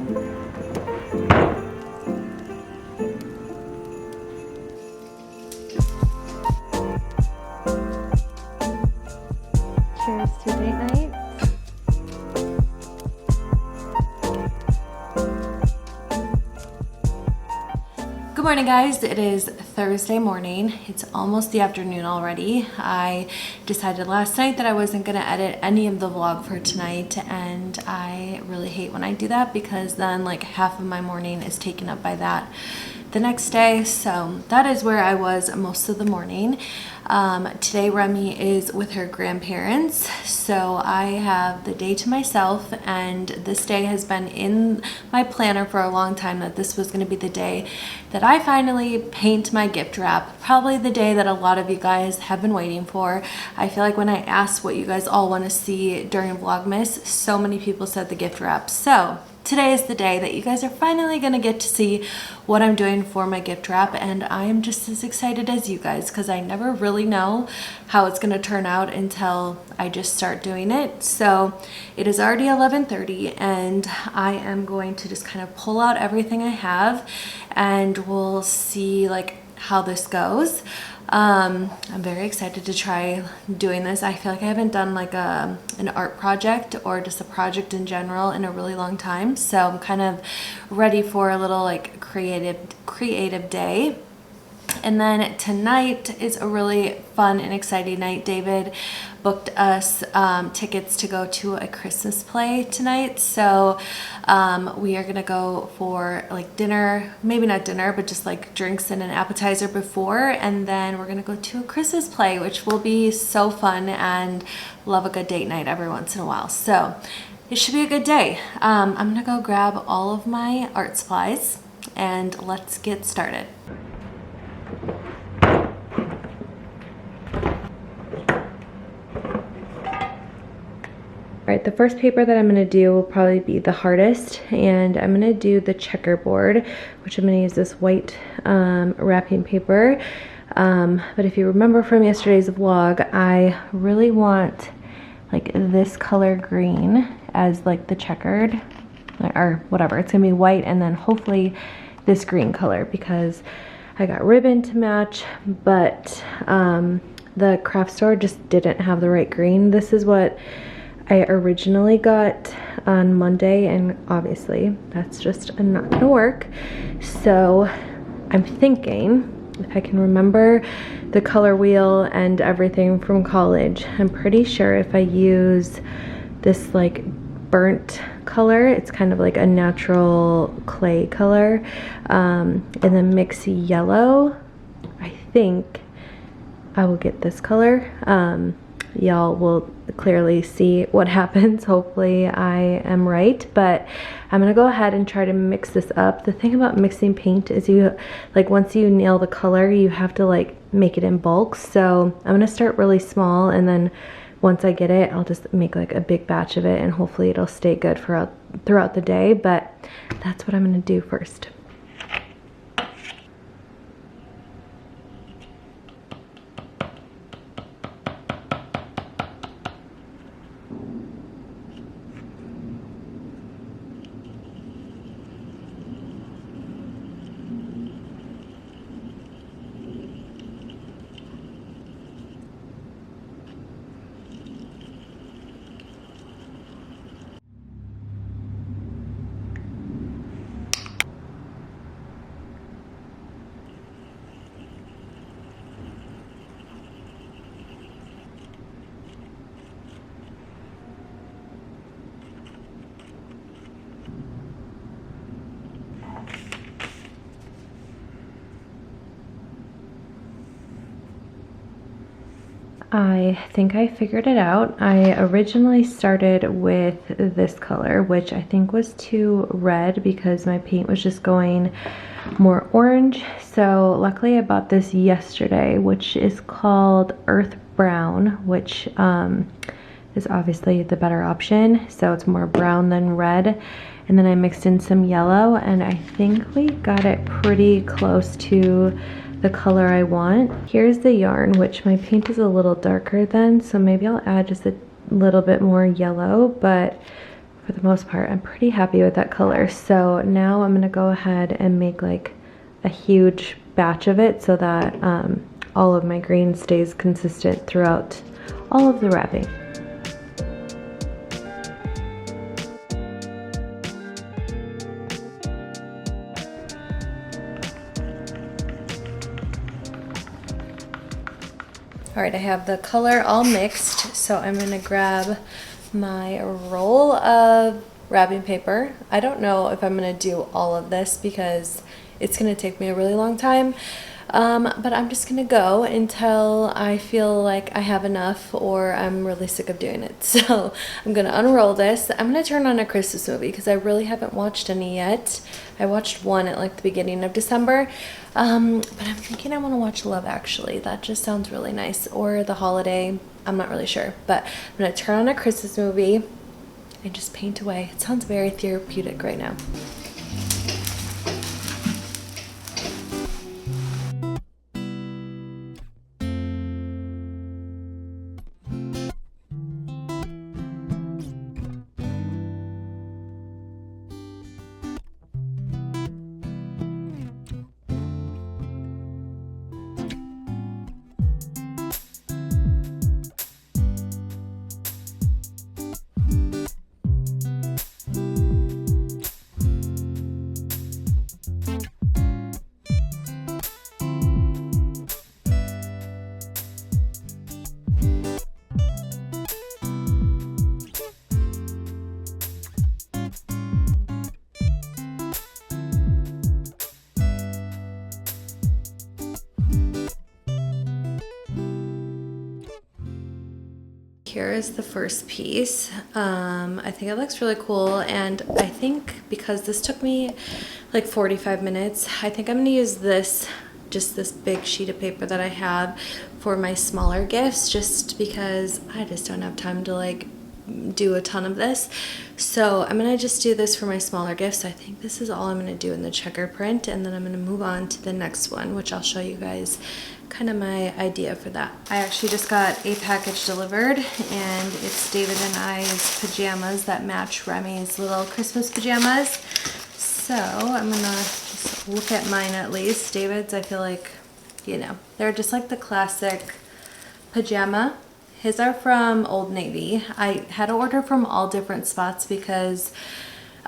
Cheers to date night. Good morning, guys. It is Thursday morning. It's almost the afternoon already. I decided last night that I wasn't going to edit any of the vlog for tonight, and I really hate when I do that because then like half of my morning is taken up by that the next day. So that is where I was most of the morning. Today Remy is with her grandparents, so I have the day to myself, and this day has been in my planner for a long time that this was going to be the day that I finally paint my gift wrap. Probably the day that a lot of you guys have been waiting for. I feel like when I asked what you guys all want to see during Vlogmas, so many people said the gift wrap. So today is the day that you guys are finally going to get to see what I'm doing for my gift wrap, and I am just as excited as you guys because I never really know how it's going to turn out until I just start doing it. So it is already 11:30 and I am going to just kind of pull out everything I have and we'll see like how this goes. I'm very excited to try doing this. I feel like I haven't done like an art project or just a project in general in a really long time, so I'm kind of ready for a little like creative day. And then tonight is a really fun and exciting night. David booked us tickets to go to a Christmas play tonight. So we are gonna go for like dinner, maybe not dinner, but just like drinks and an appetizer before. And then we're gonna go to a Christmas play, which will be so fun, and love a good date night every once in a while. So it should be a good day. I'm gonna go grab all of my art supplies and let's get started. All right, the first paper that I'm gonna do will probably be the hardest, and I'm gonna do the checkerboard, which I'm gonna use this white wrapping paper. But if you remember from yesterday's vlog, I really want like this color green as like the checkered, or whatever. It's gonna be white and then hopefully this green color because I got ribbon to match, but the craft store just didn't have the right green. This is what I originally got on Monday, and obviously that's just not gonna work. So I'm thinking, if I can remember the color wheel and everything from college, I'm pretty sure if I use this like burnt color, it's kind of like a natural clay color, and then mix yellow, I think I will get this color. Y'all will clearly see what happens. Hopefully I am right, but I'm gonna go ahead and try to mix this up. The thing about mixing paint is you like once you nail the color, you have to like make it in bulk. So I'm gonna start really small, and then once I get it, I'll just make like a big batch of it, and hopefully it'll stay good throughout the day. But that's what I'm gonna do first. I think I figured it out. I originally started with this color, which I think was too red because my paint was just going more orange. So luckily I bought this yesterday, which is called Earth Brown, which is obviously the better option. So it's more brown than red. And then I mixed in some yellow, and I think we got it pretty close to the color I want. Here's the yarn, which my paint is a little darker than, so maybe I'll add just a little bit more yellow, but for the most part, I'm pretty happy with that color. So now I'm gonna go ahead and make like a huge batch of it so that all of my green stays consistent throughout all of the wrapping. All right, I have the color all mixed, so I'm gonna grab my roll of wrapping paper. I don't know if I'm gonna do all of this because it's gonna take me a really long time, but I'm just gonna go until I feel like I have enough or I'm really sick of doing it. So I'm gonna unroll this. I'm gonna turn on a Christmas movie because I really haven't watched any yet. I watched one at like the beginning of December, but I'm thinking I want to watch Love Actually. That just sounds really nice, or The Holiday. I'm not really sure, but I'm gonna turn on a Christmas movie and just paint away. It sounds very therapeutic right now. Here is the first piece. I think it looks really cool, and I think because this took me like 45 minutes, I think I'm gonna use this, just this big sheet of paper that I have for my smaller gifts, just because I just don't have time to like do a ton of this. So I'm gonna just do this for my smaller gifts. I think this is all I'm gonna do in the checker print, and then I'm gonna move on to the next one, which I'll show you guys kind of my idea for that. I actually just got a package delivered, and it's David and I's pajamas that match Remy's little Christmas pajamas. So I'm gonna just look at mine at least. David's, I feel like, you know, they're just like the classic pajama. His are from Old Navy. I had to order from all different spots because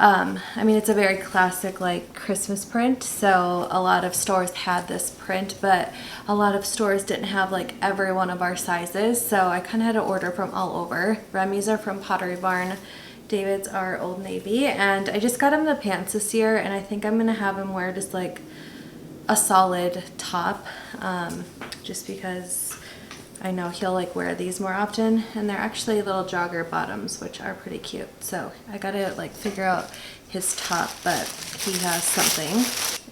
I mean, it's a very classic like Christmas print, so a lot of stores had this print, but a lot of stores didn't have like every one of our sizes, so I kind of had to order from all over. Remy's are from Pottery Barn, David's are Old Navy, and I just got him the pants this year, and I think I'm gonna have him wear just like a solid top, just because I know he'll like wear these more often, and they're actually little jogger bottoms, which are pretty cute. So I gotta like figure out his top, but he has something.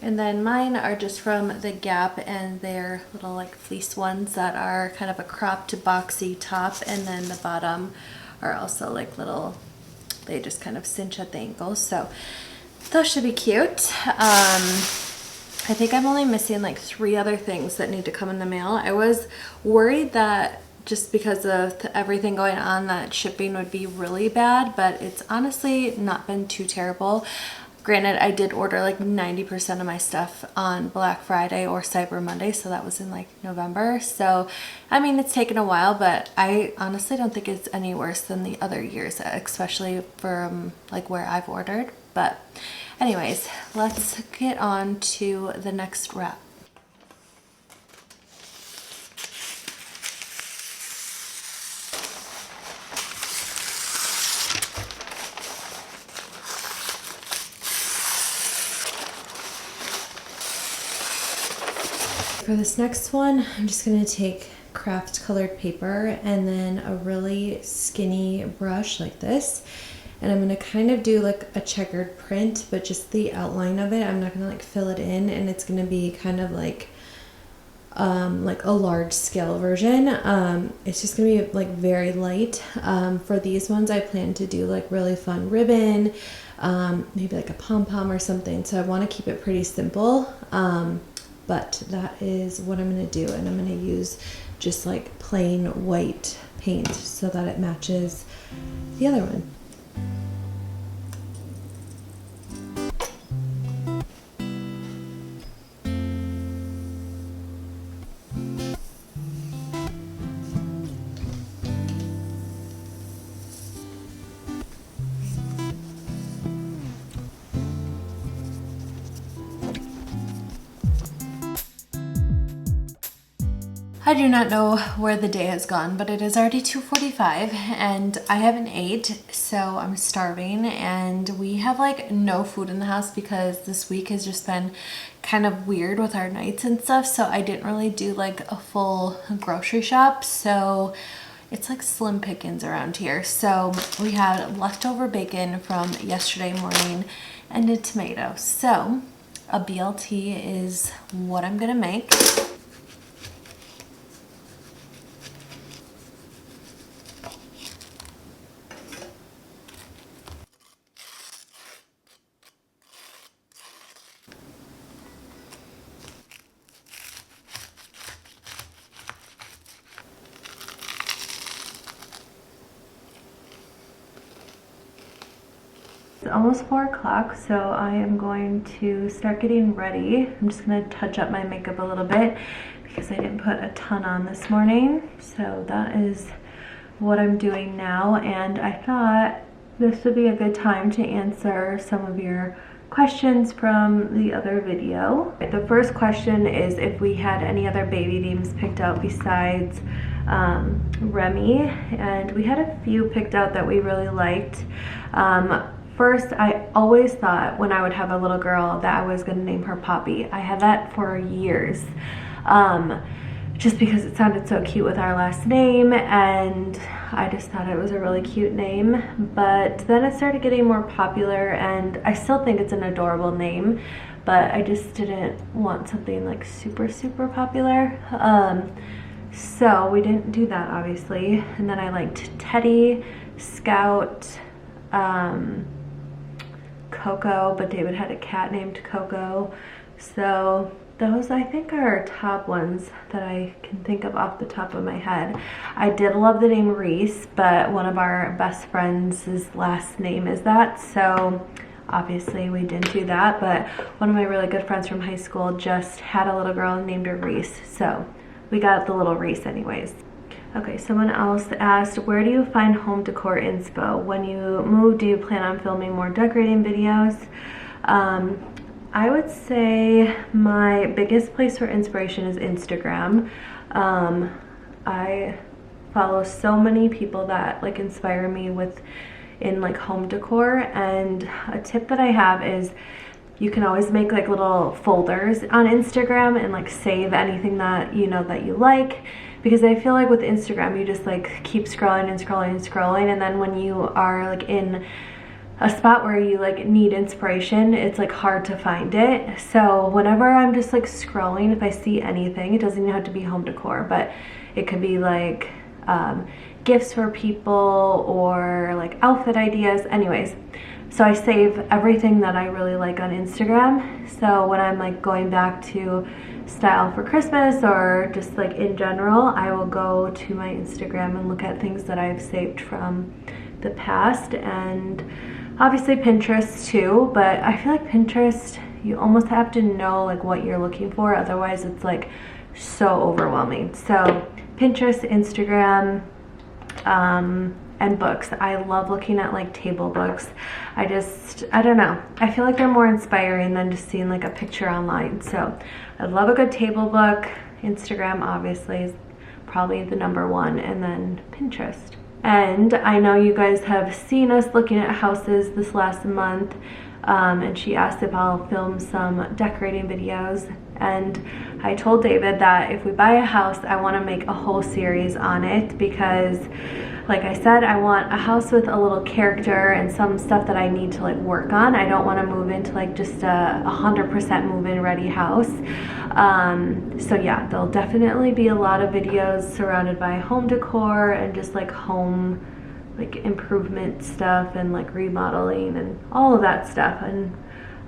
And then mine are just from the Gap, and they're little like fleece ones that are kind of a cropped boxy top, and then the bottom are also like little, they just kind of cinch at the ankles. So those should be cute. I think I'm only missing like 3 other things that need to come in the mail. I was worried that just because of everything going on that shipping would be really bad, but it's honestly not been too terrible. Granted, I did order like 90% of my stuff on Black Friday or Cyber Monday, so that was in like November. So, I mean, it's taken a while, but I honestly don't think it's any worse than the other years, especially from like where I've ordered. But anyways, let's get on to the next wrap. For this next one, I'm just going to take craft colored paper and then a really skinny brush like this, and I'm going to kind of do like a checkered print, but just the outline of it. I'm not going to like fill it in, and it's going to be kind of like a large scale version. It's just going to be like very light. For these ones, I plan to do like really fun ribbon, maybe like a pom-pom or something. So I want to keep it pretty simple. But that is what I'm going to do, and I'm going to use just like plain white paint so that it matches the other one. I do not know where the day has gone, but it is already 2:45 and I haven't ate, so I'm starving, and we have like no food in the house because this week has just been kind of weird with our nights and stuff, so I didn't really do like a full grocery shop, so it's like slim pickings around here. So we had leftover bacon from yesterday morning and a tomato. So a BLT is what I'm gonna make. It's almost 4 o'clock, so I am going to start getting ready. I'm just gonna touch up my makeup a little bit because I didn't put a ton on this morning. So that is what I'm doing now, and I thought this would be a good time to answer some of your questions from the other video. The first question is if we had any other baby names picked out besides Remy, and we had a few picked out that we really liked. First, I always thought when I would have a little girl that I was gonna name her Poppy. I had that for years, just because it sounded so cute with our last name, and I just thought it was a really cute name. But then it started getting more popular, and I still think it's an adorable name, but I just didn't want something like super, super popular. So we didn't do that, obviously. And then I liked Teddy, Scout, Coco, but David had a cat named Coco. So those I think are top ones that I can think of off the top of my head. I did love the name Reese, but one of our best friends' last name is that, so obviously we didn't do that. But one of my really good friends from high school just had a little girl named her Reese, so we got the little Reese anyways. Okay, someone else asked, where do you find home decor inspo? When you move, do you plan on filming more decorating videos? I would say my biggest place for inspiration is Instagram. I follow so many people that like inspire me in like home decor, and a tip that I have is you can always make like little folders on Instagram and like save anything that you know that you like. Because I feel like with Instagram, you just like keep scrolling and scrolling and scrolling, and then when you are like in a spot where you like need inspiration, it's like hard to find it. So whenever I'm just like scrolling, if I see anything, it doesn't even have to be home decor, but it could be like gifts for people or like outfit ideas. Anyways, so I save everything that I really like on Instagram. So when I'm like going back to style for Christmas or just like in general, I will go to my Instagram and look at things that I've saved from the past, and obviously Pinterest too. But I feel like Pinterest, you almost have to know like what you're looking for, otherwise it's like so overwhelming. So Pinterest, Instagram, and books. I love looking at like table books. I don't know, I feel like they're more inspiring than just seeing like a picture online. So I love a good table book. Instagram obviously is probably the #1, and then Pinterest. And I know you guys have seen us looking at houses this last month, and she asked if I'll film some decorating videos, and I told David that if we buy a house, I want to make a whole series on it, because like I said, I want a house with a little character and some stuff that I need to like work on. I don't want to move into like just a 100% move-in ready house. So yeah, there'll definitely be a lot of videos surrounded by home decor and just like home like improvement stuff and like remodeling and all of that stuff. And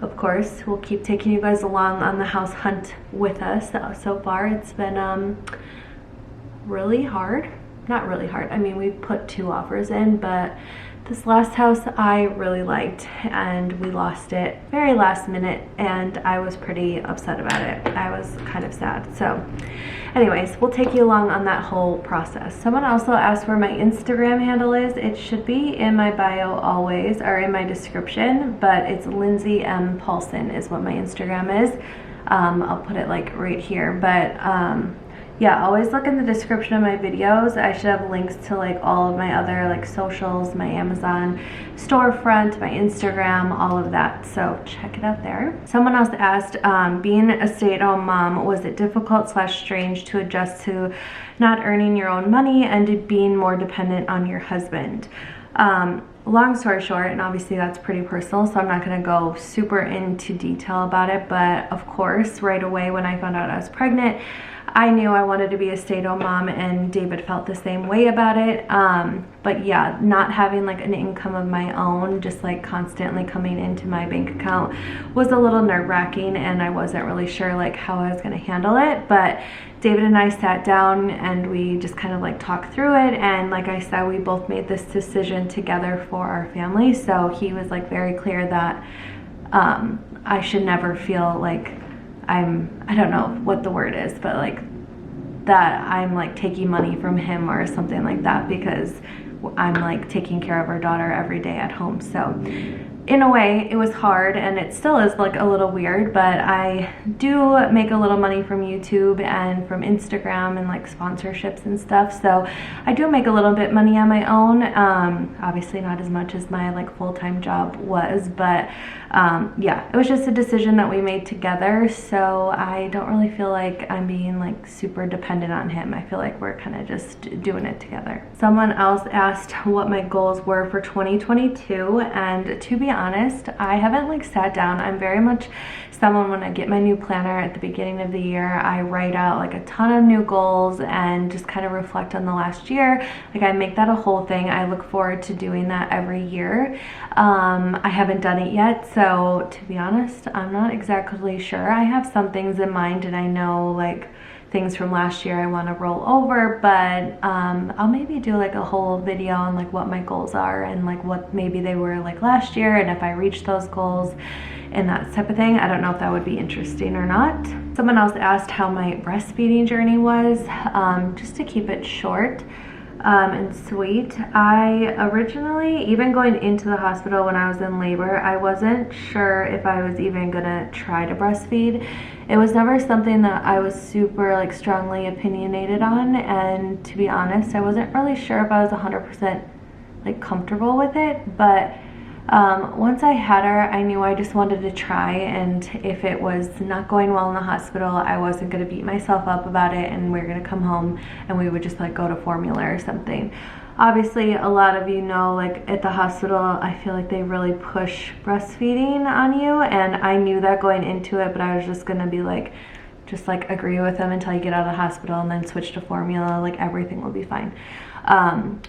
of course, we'll keep taking you guys along on the house hunt with us. So far, it's been really hard. Not really hard. I mean, we put 2 offers in, but this last house I really liked, and we lost it very last minute, and I was pretty upset about it. I was kind of sad. So anyways, we'll take you along on that whole process. Someone also asked where my Instagram handle is. It should be in my bio always, or in my description, but it's Lindsay M. Paulson is what my Instagram is. I'll put it like right here, but yeah, always look in the description of my videos. I should have links to like all of my other like socials, my Amazon storefront, my Instagram, all of that. So check it out there. Someone else asked, being a stay-at-home mom, was it difficult / strange to adjust to not earning your own money and to being more dependent on your husband? Long story short, and obviously that's pretty personal, so I'm not going to go super into detail about it, but of course, right away when I found out I was pregnant, I knew I wanted to be a stay-at-home mom, and David felt the same way about it. But yeah, not having like an income of my own, just like constantly coming into my bank account, was a little nerve-wracking, and I wasn't really sure like how I was going to handle it. But David and I sat down and we just kind of like talked through it, and like I said, we both made this decision together for our family. So he was like very clear that I should never feel like I don't know what the word is, but like that I'm like taking money from him or something like that, because I'm like taking care of our daughter every day at home. So in a way it was hard, and it still is like a little weird, but I do make a little money from YouTube and from Instagram and like sponsorships and stuff, so I do make a little bit money on my own. Obviously not as much as my like full-time job was, but yeah, it was just a decision that we made together, so I don't really feel like I'm being like super dependent on him. I feel like we're kind of just doing it together. Someone else asked what my goals were for 2022, and to be honest, I haven't like sat down. I'm very much someone, when I get my new planner at the beginning of the year, I write out like a ton of new goals and just kind of reflect on the last year. Like I make that a whole thing. I look forward to doing that every year. I haven't done it yet, so to be honest, I'm not exactly sure. I have some things in mind, and I know like things from last year I want to roll over, but I'll maybe do like a whole video on like what my goals are and like what maybe they were like last year, and if I reach those goals and that type of thing. I don't know if that would be interesting or not. Someone else asked how my breastfeeding journey was. Just to keep it short and sweet, I originally, even going into the hospital when I was in labor, I wasn't sure if I was even gonna try to breastfeed. It was never something that I was super like strongly opinionated on, and to be honest, I wasn't really sure if I was 100% like comfortable with it, but once I had her, I knew I just wanted to try, and if it was not going well in the hospital, I wasn't going to beat myself up about it, and we were going to come home and we would just like go to formula or something. Obviously, a lot of you know, like at the hospital, I feel like they really push breastfeeding on you, and I knew that going into it, but I was just going to be like, just like agree with them until you get out of the hospital and then switch to formula, like everything will be fine.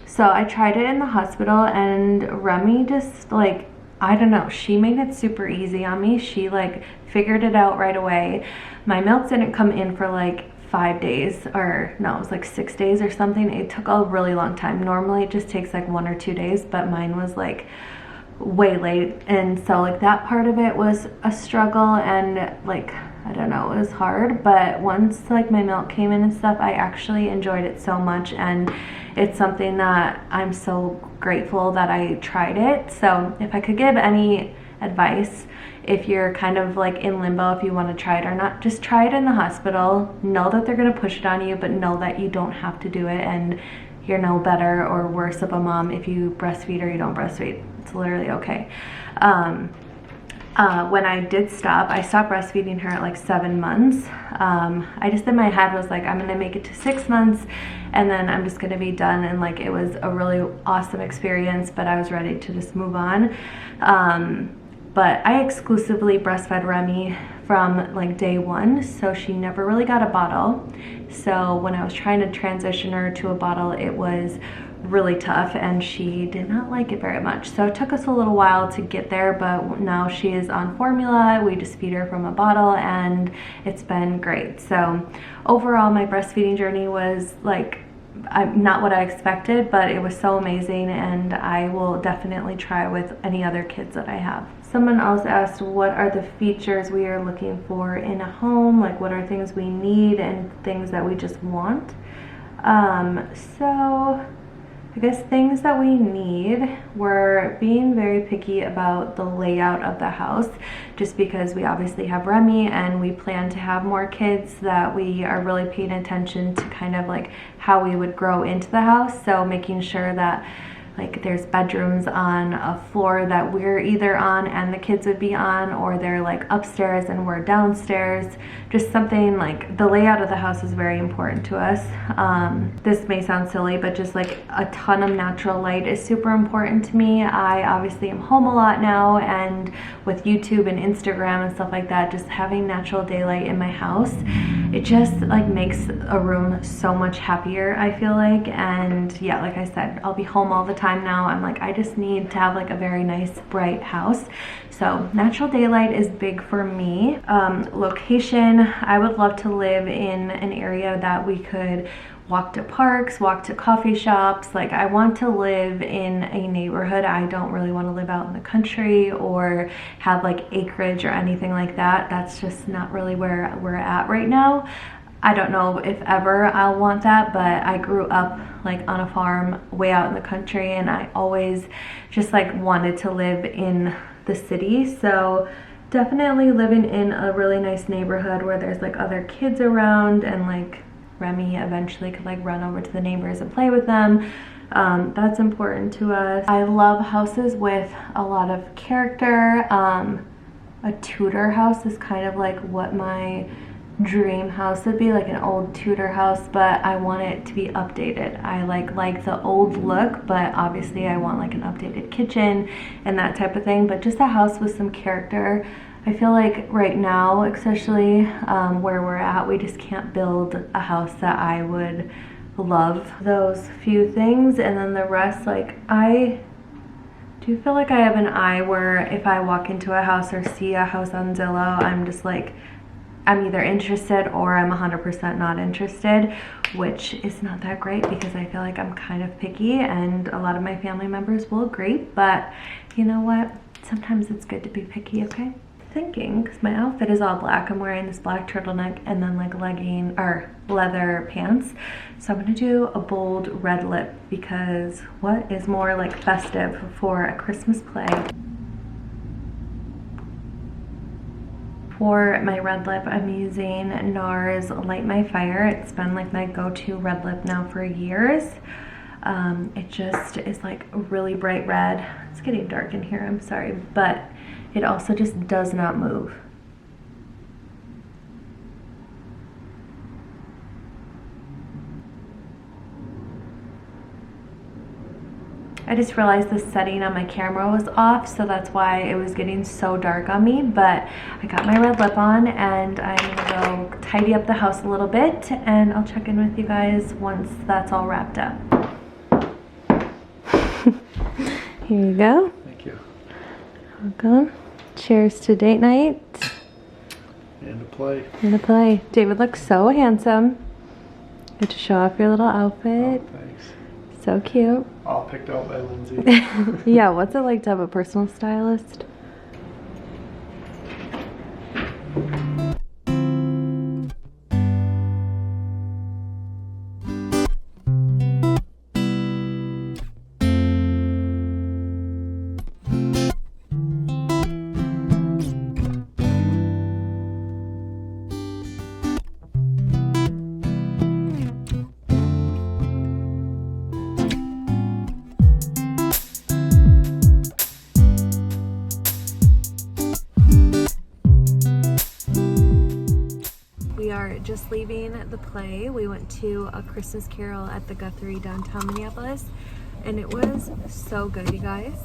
So I tried it in the hospital, and Remy just like, I don't know, she made it super easy on me. She like figured it out right away. My milk didn't come in for like 5 days, or no, it was like 6 days or something. It took a really long time. Normally it just takes like 1 or 2 days, but mine was like way late, and so like that part of it was a struggle, and like I don't know, it was hard, but once like my milk came in and stuff, I actually enjoyed it so much, and it's something that I'm so grateful that I tried it. So if I could give any advice, if you're kind of like in limbo, if you want to try it or not, just try it in the hospital. Know that they're going to push it on you, but know that you don't have to do it, and you're no better or worse of a mom if you breastfeed or you don't breastfeed. It's literally okay. When I did stop, I stopped breastfeeding her at like 7 months. I just in my head was like, I'm gonna make it to 6 months and then I'm just gonna be done, and like it was a really awesome experience, but I was ready to just move on. But I exclusively breastfed Remy from like day 1, so she never really got a bottle. So when I was trying to transition her to a bottle, it was really tough, and she did not like it very much. So it took us a little while to get there, but now she is on formula. We just feed her from a bottle, and it's been great. So overall, my breastfeeding journey was like not what I expected, but it was so amazing, and I will definitely try with any other kids that I have. Someone else asked, what are the features we are looking for in a home? Like, what are things we need and things that we just want? So I guess things that we need, we're being very picky about the layout of the house just because we obviously have Remy and we plan to have more kids, that we are really paying attention to kind of like how we would grow into the house. So making sure that like there's bedrooms on a floor that we're either on and the kids would be on, or they're like upstairs and we're downstairs. Just something like the layout of the house is very important to us. This may sound silly, but just like a ton of natural light is super important to me. I obviously am home a lot now, and with YouTube and Instagram and stuff like that, just having natural daylight in my house, it just like makes a room so much happier, I feel like. And yeah, like I said, I'll be home all the time now. I'm like, I just need to have like a very nice bright house. So natural daylight is big for me. Location, I would love to live in an area that we could walk to parks, walk to coffee shops. Like I want to live in a neighborhood. I don't really want to live out in the country or have like acreage or anything like that. That's just not really where we're at right now. I don't know if ever I'll want that, but I grew up like on a farm way out in the country, and I always just like wanted to live in the city. So definitely living in a really nice neighborhood where there's like other kids around, and like Remy eventually could like run over to the neighbors and play with them. That's important to us. I love houses with a lot of character. A Tudor house is kind of like what my dream house would be, like an old Tudor house, but I want it to be updated. I like the old look, but obviously I want like an updated kitchen and that type of thing, but just a house with some character. I feel like right now, especially where we're at, we just can't build a house that I would love. Those few things, and then the rest, like I do feel like I have an eye where if I walk into a house or see a house on Zillow, I'm just like, I'm either interested or I'm 100% not interested, which is not that great because I feel like I'm kind of picky, and a lot of my family members will agree, but you know what? Sometimes it's good to be picky, okay? Thinking, because my outfit is all black, I'm wearing this black turtleneck and then like legging or leather pants. So I'm gonna do a bold red lip, because what is more like festive for a Christmas play? For my red lip, I'm using NARS Light My Fire. It's been like my go-to red lip now for years. It just is like a really bright red. It's getting dark in here, I'm sorry, but it also just does not move. I just realized the setting on my camera was off, so that's why it was getting so dark on me, but I got my red lip on and I'm gonna go tidy up the house a little bit, and I'll check in with you guys once that's all wrapped up. Here you go. Thank you. Welcome. Cheers to date night. And to play. And to play. David looks so handsome. Get to show off your little outfit. Oh, thanks. So cute. All picked out by Lindsay. Yeah, what's it like to have a personal stylist? Just leaving the play. We went to A Christmas Carol at the Guthrie downtown Minneapolis, and it was so good, you guys.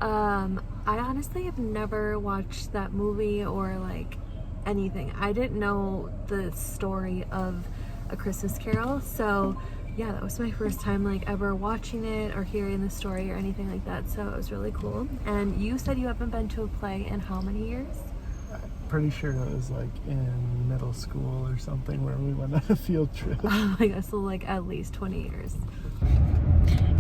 I honestly have never watched that movie or like anything. I didn't know the story of A Christmas Carol, so yeah, that was my first time like ever watching it or hearing the story or anything like that, so it was really cool. And you said you haven't been to a play in how many years? Pretty sure that was like in middle school or something where we went on a field trip. Oh my gosh, so like at least 20 years.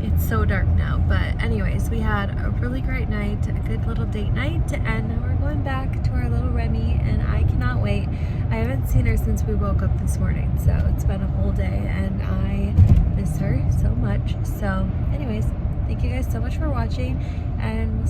It's so dark now, but anyways, we had a really great night, a good little date night, and now we're going back to our little Remy, and I cannot wait. I haven't seen her since we woke up this morning, so it's been a whole day, and I miss her so much. So anyways, thank you guys so much for watching, and we'll